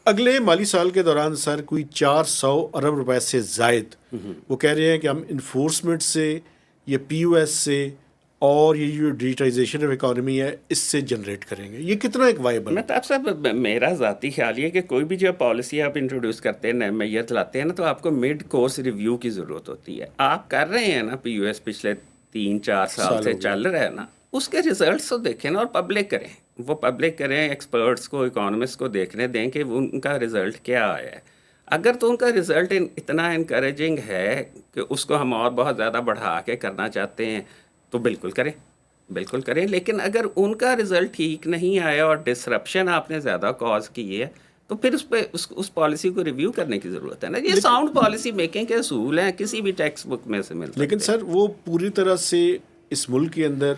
اگلے مالی سال کے دوران سر کوئی 400 ارب روپے سے زائد وہ کہہ رہے ہیں کہ ہم انفورسمنٹ سے، یہ پی او ایس سے، اور یہ جو ڈیجیٹائزیشن آف اکانومی ہے اس سے جنریٹ کریں گے. یہ کتنا ایک وائبل ہے؟ مطلب صاحب میرا ذاتی خیال یہ کہ کوئی بھی جو پالیسی آپ انٹروڈیوس کرتے ہیں، نئے معیار لاتے ہیں نا، تو آپ کو مڈ کورس ریویو کی ضرورت ہوتی ہے. آپ کر رہے ہیں نا پی یو ایس پچھلے 3-4 سال سے چل رہا ہے نا، اس کے ریزلٹس تو دیکھیں نا اور پبلک کریں. وہ پبلک کریں، ایکسپرٹس کو، اکانومسٹ کو دیکھنے دیں کہ ان کا رزلٹ کیا آیا ہے. اگر تو ان کا رزلٹ اتنا انکریجنگ ہے کہ اس کو ہم اور بہت زیادہ بڑھا کے کرنا چاہتے ہیں تو بالکل کریں، بالکل کریں. لیکن اگر ان کا رزلٹ ٹھیک نہیں آیا اور ڈسرپشن آپ نے زیادہ کاز کی ہے تو پھر اس پہ اس پالیسی کو ریویو کرنے کی ضرورت ہے نا. یہ ساؤنڈ پالیسی میکنگ کے اصول ہیں، کسی بھی ٹیکسٹ بک میں سے مل سکتے ہیں. لیکن سر وہ پوری طرح سے اس ملک کے اندر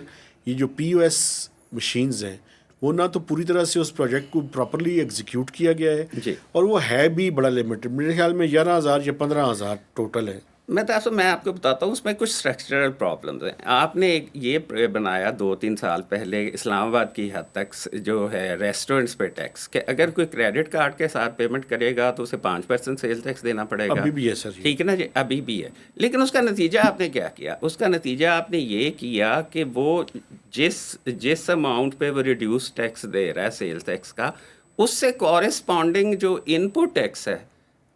یہ جو پی او ایس مشینز ہیں وہ نہ تو پوری طرح سے اس پروجیکٹ کو پراپرلی ایگزیکیوٹ کیا گیا ہے جی، اور وہ ہے بھی بڑا لمیٹڈ. میرے خیال میں 11,000 یا 15,000 ٹوٹل ہے. میں آپ کو بتاتا ہوں اس میں کچھ اسٹرکچرل پرابلمز ہیں. آپ نے یہ بنایا 2-3 سال پہلے اسلام آباد کی حد تک جو ہے ریسٹورنٹس پہ ٹیکس، کہ اگر کوئی کریڈٹ کارڈ کے ساتھ پیمنٹ کرے گا تو اسے 5% سیل ٹیکس دینا پڑے گا. ابھی بھی ہے سر جی. ٹھیک ہے نا جی، ابھی بھی ہے. لیکن اس کا نتیجہ آپ نے کیا کیا؟ اس کا نتیجہ آپ نے یہ کیا کہ وہ جس اماؤنٹ پہ وہ ریڈیوس ٹیکس دے رہا ہے سیل ٹیکس کا، اس سے کورسپونڈنگ جو ان پٹ ٹیکس ہے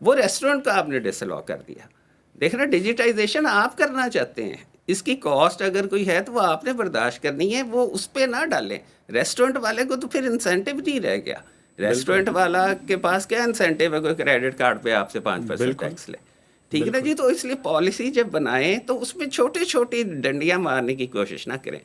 وہ ریسٹورنٹ کا آپ نے ڈس الاؤ کر دیا. دیکھنا، ڈیجیٹائزیشن آپ کرنا چاہتے ہیں، اس کی کاسٹ اگر کوئی ہے تو وہ آپ نے برداشت کرنی ہے، وہ اس پہ نہ ڈالیں. ریسٹورنٹ والے کو تو پھر انسینٹیو نہیں رہ گیا. ریسٹورنٹ والا کے پاس کیا انسینٹیو ہے کوئی کریڈٹ کارڈ پہ آپ سے 5% ٹیکس لے؟ ٹھیک ہے نا جی. تو اس لیے پالیسی جب بنائیں تو اس میں چھوٹی چھوٹی ڈنڈیاں مارنے کی کوشش نہ کریں.